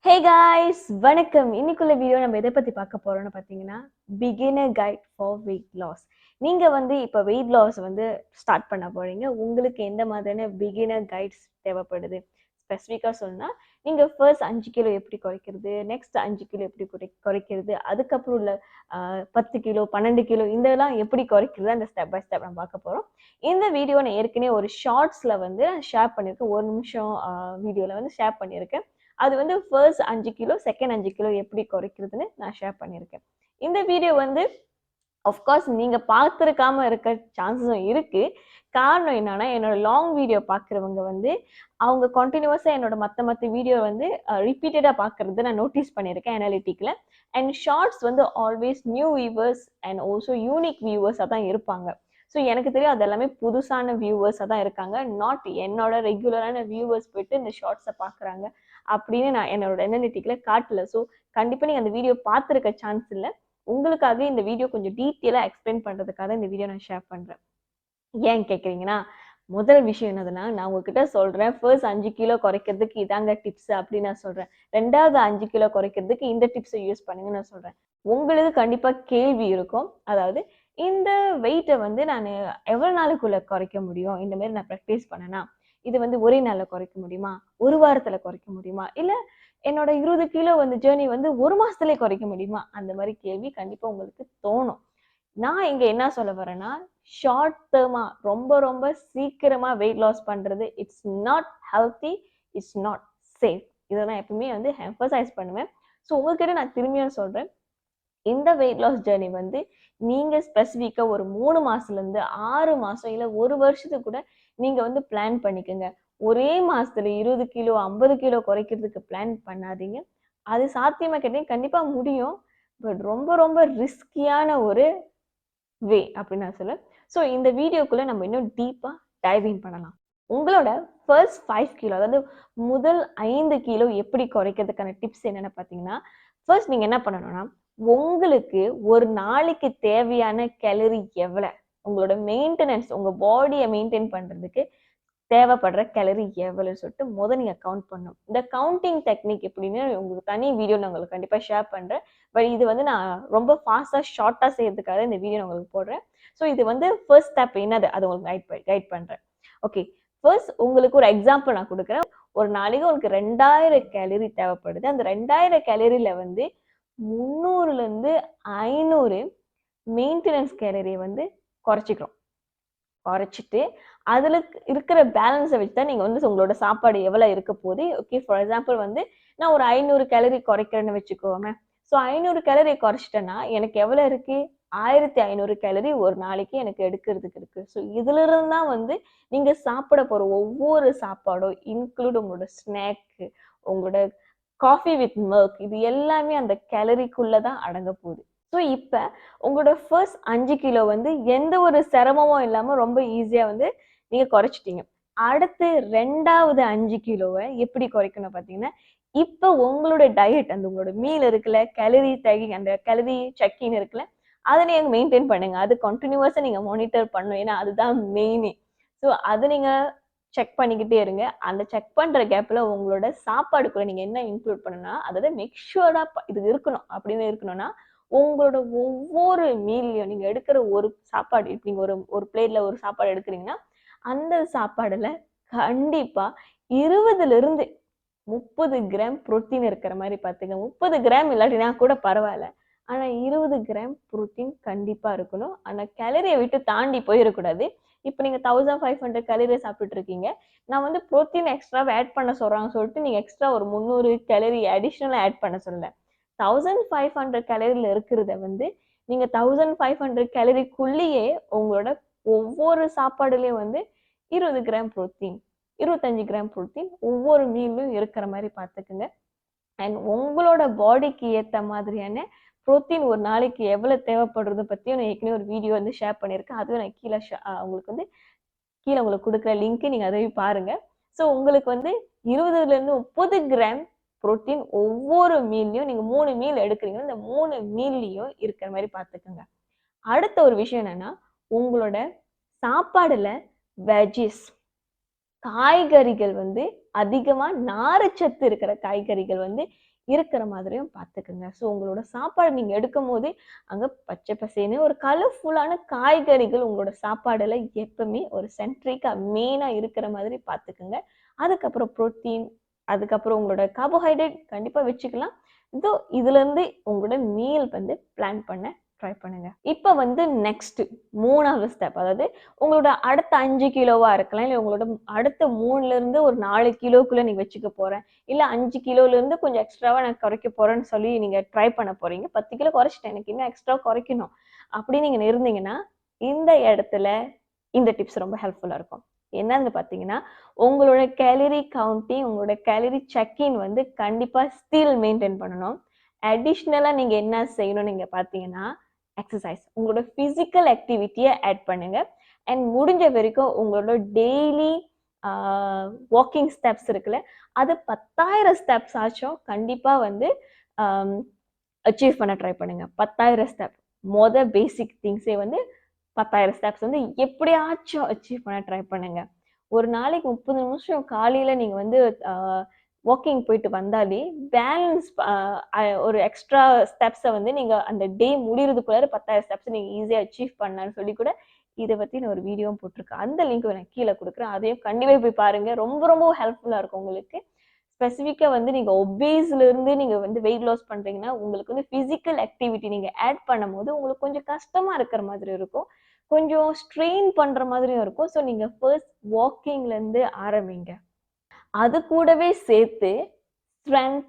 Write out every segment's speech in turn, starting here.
Hey guys, வணக்கம். இன்னைக்குள்ள video நம்ம எதை பத்தி பார்க்க போறோம்னு பார்த்தீங்கன்னா, beginner guide for weight loss. நீங்க இப்போ வெயிட் லாஸ் ஸ்டார்ட் பண்ண போறீங்க. உங்களுக்கு எந்த மாதிரியான பிகினர் கைட்ஸ் தேவைப்படுது? ஸ்பெசிஃபிக்கா சொன்னா, நீங்க ஃபர்ஸ்ட் 5 கிலோ எப்படி குறைக்கிறது? நெக்ஸ்ட் 5 கிலோ எப்படி குறைக்கிறது? அதுக்கப்புறம் உள்ள 10 கிலோ, 12 கிலோ இதெல்லாம் எப்படி குறைக்கிறது? அந்த ஸ்டெப் பை ஸ்டெப் நம்ம பார்க்க போறோம். இந்த வீடியோ நான் ஏற்கனவே ஒரு ஷார்ட்ஸ்ல ஷேர் பண்ணியிருக்கேன். 1 நிமிஷம் வீடியோல ஷேர் பண்ணியிருக்கேன். அது ஃபர்ஸ்ட் 5 கிலோ, செகண்ட் 5 கிலோ எப்படி குறைக்கிறதுன்னு நான் ஷேர் பண்ணியிருக்கேன். இந்த வீடியோ ஆஃப்கோர்ஸ் நீங்க பார்த்துருக்காம இருக்க சான்சஸும் இருக்கு. காரணம் என்னன்னா, என்னோட லாங் வீடியோ பார்க்குறவங்க அவங்க கண்டினியூஸா என்னோட மத்த வீடியோ ரிப்பீட்டடா பார்க்கறது நான் நோட்டீஸ் பண்ணியிருக்கேன் அனாலிட்டிக்ல. And shorts always new viewers and also unique வியூவர்ஸா தான் இருப்பாங்க. ஸோ எனக்கு தெரியும் அது எல்லாமே புதுசான வியூவர்ஸாக தான் இருக்காங்க. நாட் என்னோட ரெகுலரான வியூவர்ஸ் போயிட்டு இந்த ஷார்ட்ஸை பார்க்குறாங்க அப்படின்னு நான் என்னோட அனாலிட்டிக்ல காட்டல. ஸோ கண்டிப்பாக நீங்கள் அந்த வீடியோ பார்த்துருக்க சான்ஸ் இல்லை. உங்களுக்காக இந்த வீடியோ கொஞ்சம் டீட்டெயிலாக எக்ஸ்பிளைன் பண்ணுறதுக்காக இந்த வீடியோ நான் ஷேர் பண்ணுறேன். ஏன் கேட்குறீங்கன்னா, முதல் விஷயம் என்னதுன்னா, நான் உங்ககிட்ட சொல்கிறேன் ஃபர்ஸ்ட் 5 கிலோ குறைக்கிறதுக்கு இதாங்க டிப்ஸ் அப்படின்னு நான் சொல்கிறேன். ரெண்டாவது 5 கிலோ குறைக்கிறதுக்கு இந்த டிப்ஸை யூஸ் பண்ணுங்கன்னு நான் சொல்கிறேன். உங்களுக்கு கண்டிப்பாக கேள்வி இருக்கும். அதாவது இந்த வெயிட்டை நான் எவ்வளோ நாளுக்குள்ள குறைக்க முடியும்? இந்த மாதிரி நான் ப்ராக்டிஸ் பண்ணேன்னா, இது ஒரே நாளில் குறைக்க முடியுமா? ஒரு வாரத்தில் குறைக்க முடியுமா? இல்லை என்னோட 20 கிலோ ஜேர்னி ஒரு மாசத்துலயே குறைக்க முடியுமா? அந்த மாதிரி கேள்வி கண்டிப்பா உங்களுக்கு தோணும். நான் இங்க என்ன சொல்ல வரேன்னா, ஷார்ட் டேர்மா ரொம்ப ரொம்ப சீக்கிரமா வெயிட் லாஸ் பண்றது it's not healthy, it's not safe. இதை நான் எப்பவுமே எம்பசைஸ் பண்ணுவேன். ஸோ உங்ககிட்ட நான் திரும்பியும் சொல்றேன், இந்த வெயிட் லாஸ் ஜேர்னி நீங்க ஸ்பெசிஃபிக்கா ஒரு 3 மாசத்துல இருந்து 6 மாசம் இல்ல 1 வருஷத்துக்கு கூட நீங்க பிளான் பண்ணிக்கோங்க. ஒரே மாசத்துல 20 கிலோ 50 கிலோ குறைக்கிறதுக்கு பிளான் பண்ணாதீங்க. அது சாத்தியமா கேட்டீங்க கண்டிப்பா முடியும். பட் ரொம்ப ரொம்ப ரிஸ்கியான ஒரு வே அப்படின்னு நான் சொல்லுவேன். ஸோ இந்த வீடியோக்குள்ள நம்ம இன்னும் டீப்பா டைவ் இன் பண்ணலாம். உங்களோட ஃபர்ஸ்ட் 5 கிலோ, அதாவது முதல் 5 கிலோ எப்படி குறைக்கிறதுக்கான டிப்ஸ் என்னன்னு பார்த்தீங்கன்னா, ஃபர்ஸ்ட் நீங்க என்ன பண்ணணும்னா, உங்களுக்கு ஒரு நாளைக்கு தேவையான கேலரி எவ்வளவு, உங்களோட மெயின்டெனன்ஸ், உங்க பாடியை மெயின்டைன் பண்றதுக்கு தேவைப்படுற கேலரி எவ்வளவுன்னு சொல்லிட்டு நீங்க கவுண்ட் பண்ணணும். இந்த கவுண்டிங் டெக்னிக் எப்படின்னு உங்களுக்கு தனி வீடியோ நான் உங்களுக்கு கண்டிப்பா ஷேர் பண்றேன். பட் இது நான் ரொம்ப ஃபாஸ்டா ஷார்ட்டா செய்யறதுக்காக இந்த வீடியோ நான் உங்களுக்கு போடுறேன். ஸோ இது ஃபர்ஸ்ட் ஸ்டெப் என்னது அதை உங்களுக்கு கைட் பண்றேன். ஓகே, ஃபர்ஸ்ட் உங்களுக்கு ஒரு எக்ஸாம்பிள் நான் கொடுக்குறேன். ஒரு நாளைக்கு உங்களுக்கு 2000 கேலரி தேவைப்படுது. அந்த 2000 கேலரியில 300ல இருந்து 500 மெயின்டெனன்ஸ் கேலரியை குறைச்சிக்கிறோம். குறைச்சிட்டு அதுல இருக்கிற பேலன்ஸை வச்சு தான் நீங்க உங்களோட சாப்பாடு எவ்வளவு இருக்க போகுது. ஓகே, ஃபார் எக்ஸாம்பிள் நான் ஒரு 500 கேலரி குறைக்கிறேன்னு வச்சுக்கோமே. ஸோ 500 கேலரி குறைச்சிட்டேன்னா எனக்கு எவ்வளவு இருக்கு? 1500 கேலரி ஒரு நாளைக்கு எனக்கு எடுக்கிறதுக்கு இருக்கு. ஸோ இதுல இருந்து தான் நீங்க சாப்பிட போற ஒவ்வொரு சாப்பாடும் இன்க்ளூட் உங்களோட ஸ்நாக், உங்களோட காஃபி வித் மில்க், இது எல்லாமே அந்த கேலரிக்குள்ளதான் அடங்க போகுது. ஸோ இப்போ உங்களோட ஃபர்ஸ்ட் 5 கிலோ எந்த ஒரு சிரமமும் இல்லாமல் ரொம்ப ஈஸியாக நீங்கள் குறைச்சிட்டீங்க. அடுத்து ரெண்டாவது 5 கிலோவை எப்படி குறைக்கணும் பார்த்தீங்கன்னா, இப்போ உங்களோட டயட், அந்த உங்களோட மீல் இருக்குல்ல, கேலரி டேக்கிங், அந்த கேலரி செக்கிங் இருக்குல்ல, அதை நீங்கள் மெயின்டைன் பண்ணுங்க. அது கண்டினியூஸாக நீங்கள் மானிட்டர் பண்ணணும். ஏன்னா அதுதான் மெயினே. ஸோ அதை நீங்கள் செக் பண்ணிக்கிட்டே இருங்க. அந்த செக் பண்ணுற கேப்பில் உங்களோட சாப்பாடுக்குள்ள நீங்கள் என்ன இன்க்ளூட் பண்ணுன்னா, அதாவது மேக் ஷூராக இது இருக்கணும். அப்படின்னு இருக்கணும்னா, உங்களோட ஒவ்வொரு மீல்லையும் நீங்க எடுக்கிற ஒரு சாப்பாடு, இப்ப நீங்க ஒரு பிளேட்ல ஒரு சாப்பாடு எடுக்கிறீங்கன்னா, அந்த சாப்பாடுல கண்டிப்பா 20ல இருந்து 30 கிராம் புரோட்டீன் இருக்கிற மாதிரி பாத்துங்க. 30 கிராம் இல்லாட்டினா கூட பரவாயில்ல. ஆனா 20 கிராம் புரோட்டீன் கண்டிப்பா இருக்கணும். ஆனா கேலரியை விட்டு தாண்டி போயிடக்கூடாது. இப்ப நீங்க 1500 கேலரி சாப்பிட்டு இருக்கீங்க. நான் புரோட்டீன் எக்ஸ்ட்ரா ஆட் பண்ண சொல்றாங்கன்னு சொல்லிட்டு நீங்க எக்ஸ்ட்ரா ஒரு 300 கேலரி அடிஷனலா ஆட் பண்ண சொல்லல. 1500 கேலரியில இருக்கிறத நீங்க 1500 கேலரிக்குள்ளேயே உங்களோட ஒவ்வொரு சாப்பாடுலயும் 20 கிராம் புரோட்டீன், 25 கிராம் புரோட்டீன் ஒவ்வொரு மீலும் இருக்கிற மாதிரி பார்த்துக்குங்க. அண்ட் உங்களோட பாடிக்கு ஏற்ற மாதிரியான புரோட்டீன் ஒரு நாளைக்கு எவ்வளவு தேவைப்படுறது பத்தியும் நான் ஏற்கனவே ஒரு வீடியோ ஷேர் பண்ணியிருக்கேன். அதுவும் நான் கீழே உங்களுக்கு கீழே உங்களுக்கு கொடுக்குற லிங்க் நீங்க அதையும் பாருங்க. ஸோ உங்களுக்கு 20ல இருந்து 30 கிராம் புரோட்டீன் ஒவ்வொரு மீல்லையும், நீங்க 3 மீல் எடுக்கிறீங்கன்னா இந்த 3 மீல்லையும் இருக்கிற மாதிரி பார்த்துக்கோங்க. அடுத்த ஒரு விஷயம் என்னன்னா, உங்களோட சாப்பாடுல வெஜிஸ், காய்கறிகள் அதிகமா நார்ச்சத்து இருக்கிற காய்கறிகள் வந்து இருக்கிற மாதிரியும் பார்த்துக்குங்க. ஸோ உங்களோட சாப்பாடு நீங்க எடுக்கும்போதே அங்க பச்சை பசேல்னு ஒரு கலர்ஃபுல்லான காய்கறிகள் உங்களோட சாப்பாடுல எப்பவுமே ஒரு சென்ட்ரிக்கா மெயினா இருக்கிற மாதிரி பார்த்துக்குங்க. அதுக்கப்புறம் புரோட்டீன், அதுக்கப்புறம் உங்களோட கார்போஹைட்ரேட் கண்டிப்பா வச்சுக்கலாம். இதுல இருந்து உங்களோட மீல் வந்து பிளான் பண்ண ட்ரை பண்ணுங்க. இப்ப வந்து நெக்ஸ்ட் 3வது ஸ்டெப், அதாவது உங்களோட அடுத்த 5 கிலோவா இருக்கலாம், இல்ல உங்களோட அடுத்த 3ல இருந்து ஒரு 4 கிலோக்குள்ள நீங்க வச்சுக்க போறேன், இல்ல 5 கிலோல இருந்து கொஞ்சம் எக்ஸ்ட்ராவா நான் குறைக்க போறேன்னு சொல்லி நீங்க ட்ரை பண்ண போறீங்க. 10 கிலோ குறைச்சிட்டேன், எனக்கு இன்னும் எக்ஸ்ட்ரா குறைக்கணும் அப்படின்னு நீங்க இருந்தீங்கன்னா, இந்த இடத்துல இந்த டிப்ஸ் ரொம்ப ஹெல்ப்ஃபுல்லா இருக்கும். என்னன்னு பார்த்தீங்கன்னா, உங்களோட கேலரி கவுண்டிங், உங்களோட கேலரி செக்கிங் வந்து கண்டிப்பா ஸ்டில் மெயின்டெயின் பண்ணணும். அடிஷ்னலா நீங்க என்ன செய்யணும்னு நீங்க பார்த்தீங்கன்னா, எக்ஸர்சைஸ். உங்களோட பிசிக்கல் ஆக்டிவிட்டியை ஆட் பண்ணுங்க. அண்ட் முடிஞ்ச வரைக்கும் உங்களோட டெய்லி வாக்கிங் ஸ்டெப்ஸ் இருக்குல்ல, அது 10,000 ஸ்டெப்ஸ் ஆச்சும் கண்டிப்பா வந்து அச்சீவ் பண்ண ட்ரை பண்ணுங்க. 10,000 ஸ்டெப் பேசிக் திங்ஸே வந்து 10,000 ஸ்டெப்ஸ் வந்து எப்படியாச்சும் அச்சீவ் பண்ண ட்ரை பண்ணுங்க. ஒரு நாளைக்கு 30 நிமிஷம் காலையில நீங்க வந்து வாக்கிங் போயிட்டு வந்தாலே பேலன்ஸ் ஒரு எக்ஸ்ட்ரா ஸ்டெப்ஸை வந்து நீங்க அந்த டே முடியறதுக்குள்ளார 10,000 ஸ்டெப்ஸ் நீங்க ஈஸியா அச்சீவ் பண்ணலாம்னு சொல்லி கூட இதை பத்தி நான் ஒரு வீடியோவும் போட்டிருக்கேன். அந்த லிங்க் நான் கீழே கொடுக்குறேன். அதையும் கண்டிப்பா போய் பாருங்க. ரொம்ப ரொம்ப ஹெல்ப்ஃபுல்லா இருக்கும் உங்களுக்கு. ஸ்பெசிஃபிக்கா வந்து நீங்க ஒபேஸ்ல இருந்து நீங்க வந்து வெயிட் லாஸ் பண்றீங்கன்னா, உங்களுக்கு வந்து பிசிக்கல் ஆக்டிவிட்டி நீங்க ஆட் பண்ணும்போது உங்களுக்கு கொஞ்சம் கஷ்டமா இருக்கிற மாதிரி இருக்கும், கொஞ்சம் ஸ்ட்ரெயின் பண்ற மாதிரியும் இருக்கும். ஸோ நீங்க ஃபர்ஸ்ட் வாக்கிங்ல இருந்து ஆரம்பிங்க. அது கூடவே சேர்த்து strength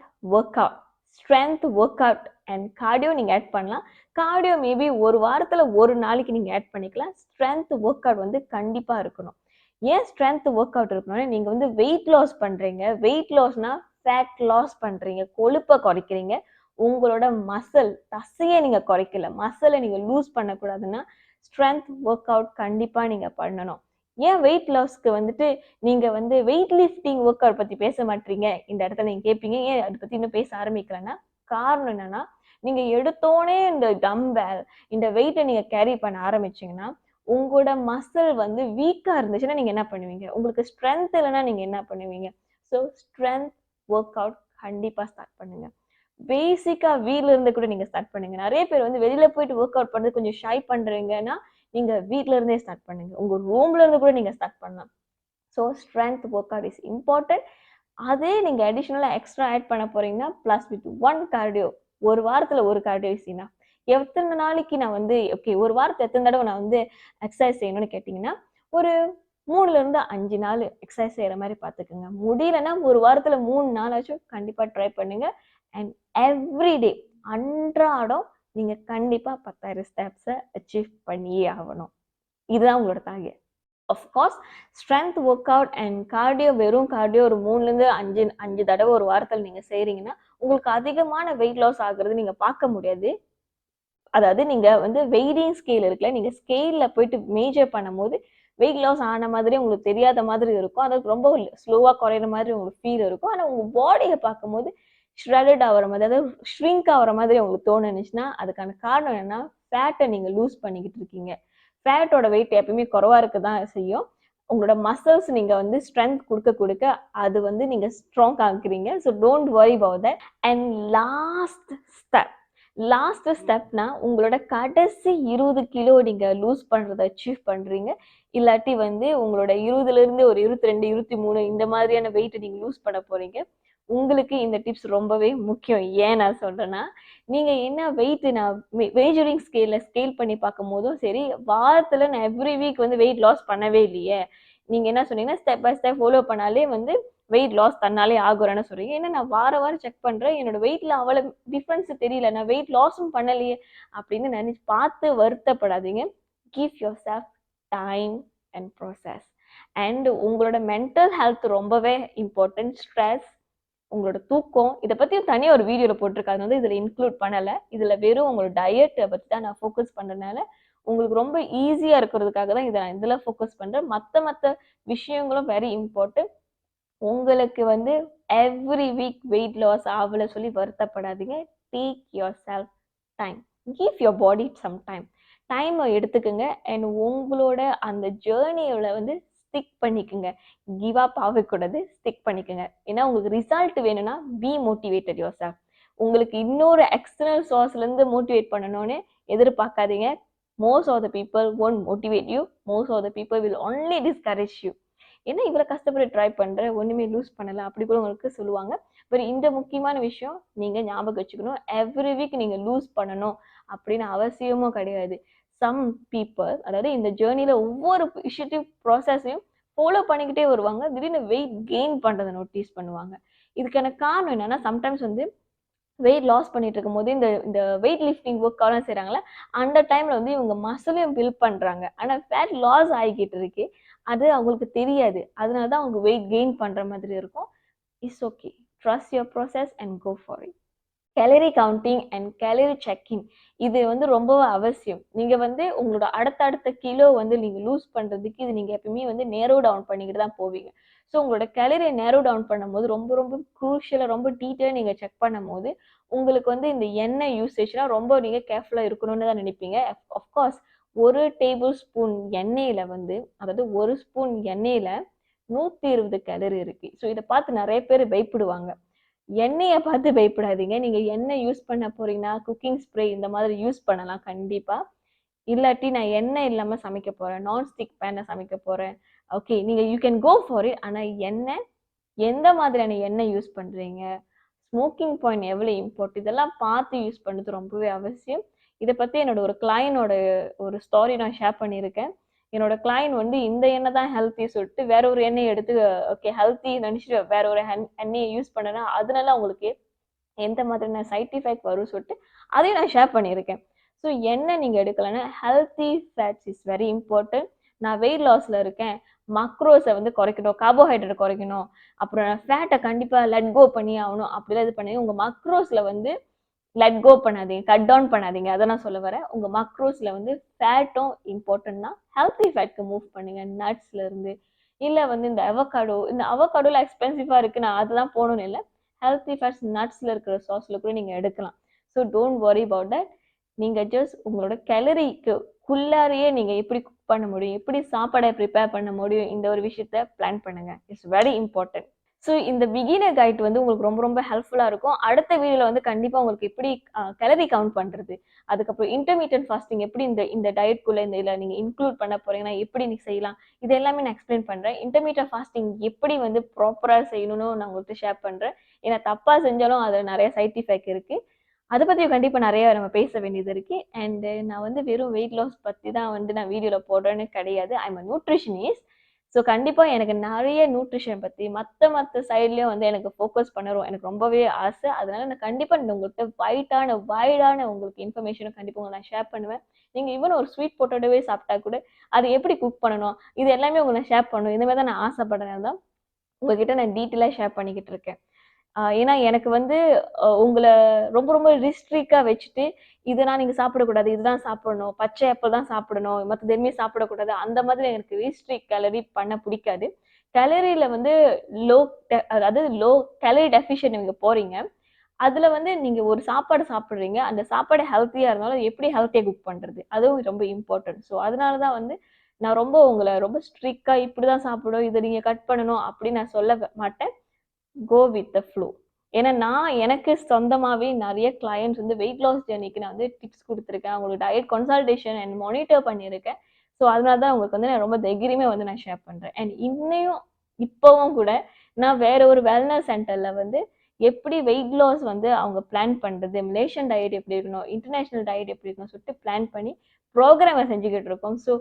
work out, and cardio நீங்க ஆட் பண்ணலாம். கார்டியோ மேபி ஒரு வாரத்துல ஒரு நாளைக்கு நீங்க ஆட் பண்ணிக்கலாம். ஸ்ட்ரென்த் ஒர்க் அவுட் வந்து கண்டிப்பா இருக்கணும். ஏன் ஸ்ட்ரென்த் ஒர்க் அவுட் இருக்கணும்னா, நீங்க வந்து வெயிட் லாஸ் பண்றீங்க. வெயிட் லாஸ்னா ஃபேட் லாஸ் பண்றீங்க, கொழுப்பை குறைக்கிறீங்க. உங்களோட மசில் தசையை நீங்க குறைக்கல, மசிலை நீங்க லூஸ் பண்ணக்கூடாதுன்னா ஸ்ட்ரென்த் ஒர்க் அவுட் கண்டிப்பா நீங்க பண்ணணும். ஏன் வெயிட் லாஸ்க்கு வந்துட்டு நீங்க வந்து வெயிட் லிஃப்டிங் ஒர்க் அவுட் பத்தி பேச மாட்டீங்க இந்த இடத்துல நீங்க கேட்பீங்க, ஏன் அதை பத்தி இன்னும் பேச ஆரம்பிக்கலன்னா, காரணம் என்னன்னா, நீங்க எடுத்தோடனே இந்த டம்பல், இந்த வெயிட்டை நீங்க கேரி பண்ண ஆரம்பிச்சீங்கன்னா உங்களோட மசில் வந்து வீக்கா இருந்துச்சுன்னா நீங்க என்ன பண்ணுவீங்க, உங்களுக்கு ஸ்ட்ரென்த் இல்லைன்னா நீங்க என்ன பண்ணுவீங்க. ஸோ ஸ்ட்ரென்த் ஒர்க் அவுட் கண்டிப்பா ஸ்டார்ட் பண்ணுங்க. பேசிக்கா வீட்ல இருந்து கூட நீங்க ஸ்டார்ட் பண்ணுங்க. நிறைய பேர் வந்து வெளியில போயிட்டு ஒர்க் அவுட் பண்றது கொஞ்சம் ஷை பண்றீங்கன்னா, நீங்க வீட்ல இருந்தே ஸ்டார்ட் பண்ணுங்க. உங்க ரூம்ல இருந்து கூட நீங்க ஸ்டார்ட் பண்ணலாம். So strength work out is important. அதே நீங்க அடிஷனலா எக்ஸ்ட்ரா ஆட் பண்ண போறீங்கன்னா பிளஸ் வித் 1 கார்டியோ. ஒரு வாரத்துல ஒரு கார்டியோ இஸ். எத்தனை நாளைக்கு நான் வந்து ஓகே, ஒரு வாரத்துல எத்தனை தடவை நான் வந்து எக்ஸசைஸ் செய்யணும்னு கேட்டீங்கன்னா, ஒரு 3ல இருந்து 5 நாள் எக்ஸசைஸ் செய்யற மாதிரி பாத்துக்கோங்க. முடியலன்னா ஒரு வாரத்துல 3 நாளாச்சும் கண்டிப்பா ட்ரை பண்ணுங்க. அண்ட் எவ்ரிடே அன்றாடம் நீங்க கண்டிப்பா 10,000 ஸ்டெப்ஸை அச்சீவ் பண்ணியே ஆகணும். இதுதான் உங்களோட target. Of course strength work out and cardio, வெறும் கார்டியோ ஒரு 3ல இருந்து 5 தடவை ஒரு வாரத்தில் நீங்க செய்றீங்கன்னா உங்களுக்கு அதிகமான வெயிட் லாஸ் ஆகுறது நீங்க பார்க்க முடியாது. அதாவது நீங்க வந்து வெயிட்டிங் ஸ்கேல் இருக்குல்ல, நீங்க ஸ்கேல்ல போயிட்டு மேஜர் பண்ணும்போது வெயிட் லாஸ் ஆன மாதிரி உங்களுக்கு தெரியாத மாதிரி இருக்கும். அதாவது ரொம்ப ஸ்லோவா குறையிற மாதிரி உங்களுக்கு ஃபீல் இருக்கும். ஆனா உங்க பாடியை பார்க்கும்போது ஷ்ரெடட் ஆகிற மாதிரி, அதாவது ஷ்ரிங்க் ஆகிற மாதிரி உங்களுக்கு தோணுச்சுன்னா அதுக்கான காரணம் என்னன்னா, ஃபேட்டை நீங்க லூஸ் பண்ணிக்கிட்டு இருக்கீங்க. ஃபேட்டோட வெயிட் எப்பயுமே குறைவா இருக்க தான் செய்யும். உங்களோட மசில்ஸ் நீங்க வந்து ஸ்ட்ரென்த் கொடுக்க கொடுக்க அது வந்து நீங்க ஸ்ட்ராங் ஆக்குறீங்க. So don't worry about that. And last ஸ்டெப்னா உங்களோட கடைசி 20 கிலோ நீங்க லூஸ் பண்றதை அச்சீவ் பண்றீங்க. இல்லாட்டி வந்து உங்களோட 20ல இருந்து ஒரு 22, 23 இந்த மாதிரியான வெயிட் நீங்க லூஸ் பண்ண போறீங்க. உங்களுக்கு இந்த டிப்ஸ் ரொம்பவே முக்கியம். ஏன் நான் சொல்றேன்னா, நீங்க என்ன வெயிட் நான் மேஜரிங் ஸ்கேல் பண்ணி பார்க்கும் போதும் சரி, வாரத்துல நான் எவ்ரி வீக் வந்து வெயிட் லாஸ் பண்ணவே இல்லையே. நீங்க என்ன சொன்னீங்கன்னா, ஸ்டெப் பை ஸ்டெப் ஃபாலோ பண்ணாலே வந்து வெயிட் லாஸ் தன்னாலே ஆகுறேன்னு சொல்றீங்க. ஏன்னா நான் வாரம் செக் பண்றேன், என்னோட வெயிட்ல அவ்வளவு டிஃபரன்ஸ் தெரியல, நான் வெயிட் லாஸும் பண்ணலையே அப்படின்னு நினைச்சு பார்த்து வருத்தப்படாதீங்க. Give your self time and process. And உங்களோட மென்டல் ஹெல்த் ரொம்பவே இம்பார்ட்டன்ட். ஸ்ட்ரெஸ், உங்களோட தூக்கம், இதை பத்தி தனியா ஒரு வீடியோல போட்டிருக்காது வந்து இதுல இன்க்ளூட் பண்ணல. இதுல வெறும் உங்களோட டயட்டை பத்தி தான் நான் ஃபோக்கஸ் பண்றதுனால உங்களுக்கு ரொம்ப ஈஸியா இருக்கிறதுக்காக தான் இதை நான் இதுல ஃபோக்கஸ் பண்றேன். மத்த விஷயங்களும் வெரி இம்பார்ட்டன்ட். உங்களுக்கு வந்து எவ்ரி வீக் வெயிட் லாஸ் ஆகல சொல்லி வருத்தப்படாதீங்க. Take yourself time, give your body some time. டைமை எடுத்துக்கோங்க. அண்ட் உங்களோட அந்த ஜேர்னியோட வந்து ஸ்டிக் பண்ணிக்கோங்க. கிவ் அப் ஆகக்கூடாது, ஸ்டிக் பண்ணிக்கோங்க. ஏன்னா உங்களுக்கு ரிசல்ட் வேணும்னா பி மோட்டிவேட்டட் யுவர் செல்ஃப். உங்களுக்கு இன்னொரு எக்ஸ்டர்னல் சோர்ஸ்லேருந்து மோட்டிவேட் பண்ணணும்னு எதிர்பார்க்காதீங்க. Most of the people won't motivate you. Most of the people will only discourage you. என்ன இவ்வளோ கஷ்டப்பட்டு ட்ரை பண்ற, ஒண்ணுமே லூஸ் பண்ணல அப்படி கூட உங்களுக்கு சொல்லுவாங்க. பட் இந்த முக்கியமான விஷயம் நீங்க ஞாபகம் வச்சுக்கணும். எவ்ரி வீக் நீங்க லூஸ் பண்ணணும் அப்படின்னு அவசியமும் கிடையாது. சம் பீப்புள், அதாவது இந்த ஜேர்னில ஒவ்வொரு விஷயத்தையும் ப்ராசஸையும் ஃபாலோ பண்ணிக்கிட்டே வருவாங்க. திடீர்னு வெயிட் கெயின் பண்றதை நோட்டீஸ் பண்ணுவாங்க. இதுக்கான காரணம் என்னன்னா, சம்டைம்ஸ் வந்து வெயிட் லாஸ் பண்ணிட்டு இருக்கும்போது இந்த இந்த வெயிட் லிஃப்டிங் ஒர்க் எல்லாம் செய்றாங்கல்ல, அந்த டைம்ல வந்து இவங்க மசிலையும் பில்ட் பண்றாங்க. ஆனா ஃபேட் லாஸ் ஆகிக்கிட்டு இருக்கு. அது அவங்களுக்கு தெரியாது. அதனால தான் அவங்க வெயிட் கெயின் பண்ற மாதிரி இருக்கும். It's okay. Trust your process and go for it. Calorie counting and calorie checking இது வந்து ரொம்ப அவசியம். நீங்க வந்து உங்களோட அடுத்த கிலோ வந்து நீங்க லூஸ் பண்றதுக்கு இது நீங்க எப்பயுமே வந்து நேரோ டவுன் பண்ணிக்கிட்டு தான் போவீங்க. ஸோ உங்களோட கேலரியை நேரோ டவுன் பண்ணும்போது ரொம்ப குரூஷியலா ரொம்ப டீட்டெயிலாக நீங்க செக் பண்ணும்போது உங்களுக்கு வந்து இந்த எண்ணெய் யூசேஜ்லாம் ரொம்ப நீங்க கேர்ஃபுல்லா இருக்கணும்னு தான் நினைப்பீங்க. ஆஃப்கோர்ஸ் ஒரு டேபிள் ஸ்பூன் எண்ணெயில வந்து, அதாவது ஒரு ஸ்பூன் எண்ணெயில 120 கேலரி இருக்கு. ஸோ இதை பார்த்து நிறைய பேர் பயப்படுவாங்க. எண்ணெயை பார்த்து பயப்படாதீங்க. நீங்க எண்ணெய் யூஸ் பண்ண போறீங்கன்னா குக்கிங் ஸ்ப்ரே இந்த மாதிரி யூஸ் பண்ணலாம் கண்டிப்பா. இல்லாட்டி நான் எண்ணெய் இல்லாம சமைக்க போறேன், நான்ஸ்டிக் பேன்ல சமைக்க போறேன், ஓகே நீங்க you can go for it. ஆனா எண்ணெய் எந்த மாதிரியான எண்ணெய் யூஸ் பண்றீங்க, ஸ்மோக்கிங் பாயிண்ட் எவ்வளவு இம்பார்ட், இதெல்லாம் பார்த்து யூஸ் பண்ணது ரொம்பவே அவசியம். இதை பத்தி என்னோட ஒரு கிளையனோட ஒரு ஸ்டோரி நான் ஷேர் பண்ணியிருக்கேன். என்னோட கிளையன் வந்து இந்த எண்ணெய் தான் ஹெல்த்தி சொல்லிட்டு வேற ஒரு எண்ணெய் எடுத்து ஓகே ஹெல்த்தி நினைச்சிட்டு வேற ஒரு எண்ணெயை யூஸ் பண்ணனா அதனால அவங்களுக்கு எந்த மாதிரியான சைட் எஃபெக்ட் வரும் சொல்லிட்டு அதையும் நான் ஷேர் பண்ணியிருக்கேன். ஸோ என்ன நீங்க எடுக்கலன்னா healthy fats is very important. நான் வெயிட் லாஸ்ல இருக்கேன், மக்ரோஸை வந்து குறைக்கணும், கார்போஹைட்ரேட் குறைக்கணும், அப்புறம் ஃபேட்டை கண்டிப்பா லெட் கோ பண்ணி ஆகணும் அப்படிலாம் இது பண்ணி உங்க மக்ரோஸ்ல வந்து லெட் கோ பண்ணாதீங்க, கட் டவுன் பண்ணாதீங்க. அதை நான் சொல்ல வரேன். உங்க மக்ரோஸ்ல வந்து ஃபேட்டும் இம்பார்ட்டன்ட்னா ஹெல்த்தி ஃபேட்க்கு மூவ் பண்ணுங்க. நட்ஸ்ல இருந்து இல்ல வந்து இந்த அவகாடோ, இந்த அவகாடோல எக்ஸ்பென்சிவா இருக்கு நான் அதுதான் போகணும்னு இல்லை. ஹெல்த்தி ஃபேட்ஸ் நட்ஸ்ல இருக்கிற சாஸ்ல கூட நீங்க எடுக்கலாம். So don't worry about that. நீங்க ஜஸ்ட் உங்களோட கேலரிக்கு குள்ளாரையே நீங்க எப்படி குக் பண்ண முடியும், எப்படி சாப்பாடை ப்ரிப்பேர் பண்ண முடியும், இந்த ஒரு விஷயத்த பிளான் பண்ணுங்க. It's very important. ஸோ இந்த பிகினர் கைட் வந்து உங்களுக்கு ரொம்ப ஹெல்ப்ஃபுல்லாக இருக்கும். அடுத்த வீடியோவில் வந்து கண்டிப்பாக உங்களுக்கு எப்படி கேலரி கவுண்ட் பண்ணுறது, அதுக்கப்புறம் இன்டர்மீடியன்ட் ஃபாஸ்டிங் எப்படி இந்த இந்த டயட்குள்ளே இந்த இதில் நீங்கள் இன்க்ளூட் பண்ண போறீங்கன்னா எப்படி நீ செய்யலாம், இது எல்லாமே நான் எக்ஸ்பிளைன் பண்ணுறேன். இன்டர்மீடியன்ட் ஃபாஸ்டிங் எப்படி வந்து ப்ராப்பராக செய்யணும்னு நான் உங்களுக்கு ஷேர் பண்ணுறேன். ஏன்னா தப்பாக செஞ்சாலும் அதில் நிறைய சைட் எஃபெக்ட் இருக்குது. அதை பற்றி கண்டிப்பாக நிறைய நம்ம பேச வேண்டியது இருக்குது. அண்டு நான் வந்து வெறும் வெயிட் லாஸ் பற்றி தான் வந்து நான் வீடியோவில் போடுறேன்னு கிடையாது. I am a nutritionist. So கண்டிப்பாக எனக்கு நிறைய நியூட்ரிஷன் பற்றி மற்ற சைட்லேயும் வந்து எனக்கு ஃபோக்கஸ் பண்ணணும் எனக்கு ரொம்பவே ஆசை. அதனால நான் கண்டிப்பாக உங்கள்கிட்ட வைடான உங்களுக்கு இன்ஃபர்மேஷனும் கண்டிப்பாக நான் ஷேர் பண்ணுவேன். நீங்கள் ஈவன் ஒரு ஸ்வீட் பொட்டேட்டோவே சாப்பிட்டா கூட அது எப்படி குக் பண்ணணும் இது எல்லாமே உங்களை நான் ஷேர் பண்ணணும். இந்த மாதிரி தான் நான் ஆசைப்படுறேன் தான் உங்ககிட்ட நான் டீட்டெயிலாக ஷேர் பண்ணிக்கிட்டு இருக்கேன். ஏன்னா எனக்கு வந்து உங்களை ரொம்ப ரிஸ்ட்ரிக்டா வச்சுட்டு இதெல்லாம் நீங்க சாப்பிடக்கூடாது, இதுதான் சாப்பிடணும், பச்சை ஆப்பிள் தான் சாப்பிடணும், மற்றது எதுவுமே சாப்பிடக்கூடாது, அந்த மாதிரி எனக்கு ரீஸ்ட்ரிக்ட் கேலரி பண்ண பிடிக்காது. கேலரியில வந்து லோ அதாவது லோ கேலரி டெஃபிஷியன்ட் நீங்க போறீங்க. அதுல வந்து நீங்க ஒரு சாப்பாடு சாப்பிடுறீங்க, அந்த சாப்பாடு ஹெல்த்தியா இருந்தாலும் எப்படி ஹெல்த்தியா குக் பண்றது அதுவும் ரொம்ப இம்பார்ட்டன்ட். ஸோ அதனாலதான் வந்து நான் உங்களை ரொம்ப ஸ்ட்ரிக்டா இப்படிதான் சாப்பிடணும், இதை நீங்க கட் பண்ணணும் அப்படின்னு நான் சொல்ல மாட்டேன். Go with the flow. ஏன்னா நான் எனக்கு சொந்தமாவே நிறைய கிளையன்ட்ஸ் வந்து வெயிட் லாஸ் ஜர்னிக்கு நான் வந்து டிப்ஸ் கொடுத்துருக்கேன், அவங்களுக்கு டயட் கன்சல்டேஷன் அண்ட் மானிட்டர் பண்ணியிருக்கேன். ஸோ அதனால தான் உங்களுக்கு வந்து நான் ரொம்ப தைரியமே வந்து நான் ஷேர் பண்றேன். அண்ட் இன்னையும் இப்பவும் கூட நான் வேற ஒரு வெல்னஸ் சென்டர்ல வந்து எப்படி வெயிட் லாஸ் வந்து அவங்க பிளான் பண்றது, மலேசியன் டயட் எப்படி இருக்கணும், இன்டர்நேஷனல் டயட் எப்படி இருக்கணும் சொல்லிட்டு பிளான் பண்ணி ப்ரோக்ராமை செஞ்சுக்கிட்டு இருக்கோம். ஸோ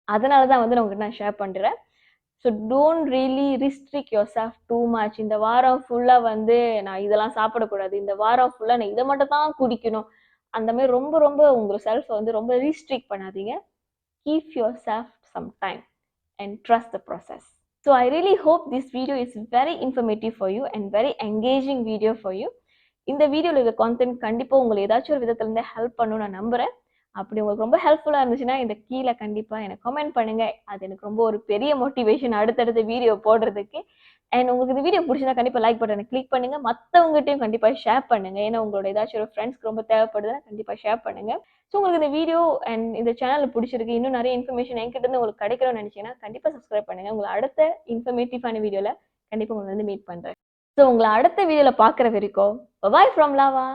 அதனால தான் வந்து நான் உங்ககிட்ட நான் ஷேர் பண்றேன். So don't really restrict your self too much. இந்த வாரம் ஃபுல்லாக வந்து நான் இதெல்லாம் சாப்பிடக்கூடாது, இந்த வாரம் ஃபுல்லாக நான் இதை மட்டும் தான் குடிக்கணும், அந்த மாதிரி ரொம்ப உங்கள் செல்ஃபை வந்து ரொம்ப ரீஸ்ட்ரிக்ட் பண்ணாதீங்க. Keep yourself some time and trust the process. So I really hope this video is very informative for you and very engaging video for you. இந்த வீடியோவில் இருக்க கான்டென்ட் கண்டிப்பாக உங்களுக்கு ஏதாச்சும் ஒரு விதத்துல இருந்து ஹெல்ப் பண்ணணும் நான் நம்புறேன். அப்படி உங்களுக்கு ரொம்ப ஹெல்ப்ஃபுல்லாக இருந்துச்சுன்னா இந்த கீழே கண்டிப்பாக எனக்கு கமெண்ட் பண்ணுங்க. அது எனக்கு ரொம்ப ஒரு பெரிய மோட்டிவேஷன் அடுத்தடுத்த வீடியோ போடுறதுக்கு. அண்ட் உங்களுக்கு இந்த வீடியோ பிடிச்சிருந்தா கண்டிப்பா லைக் பட்டனை கிளிக் பண்ணுங்க. மத்தவங்ககிட்டயும் கண்டிப்பா ஷேர் பண்ணுங்க. ஏன்னா உங்களோட ஏதாச்சும் ஒரு ஃப்ரெண்ட்ஸ்க்கு ரொம்ப தேவைப்படுதுன்னா கண்டிப்பா ஷேர் பண்ணுங்க. ஸோ உங்களுக்கு இந்த வீடியோ அண்ட் இந்த சேனல் பிடிச்சிருக்கு. இன்னும் நிறைய இன்ஃபர்மேஷன் என்கிட்ட இருந்து உங்களுக்கு கிடைக்கணும்னு நினைச்சீங்கன்னா கண்டிப்பா சப்ஸ்கிரைப் பண்ணுங்க. உங்களை அடுத்த இன்ஃபர்மேட்டிவான வீடியோல கண்டிப்பா உங்களை வந்து மீட் பண்றேன். ஸோ உங்களை அடுத்த வீடியோல பார்க்குற வரைக்கும் பாய் ஃப்ரம் லாவா.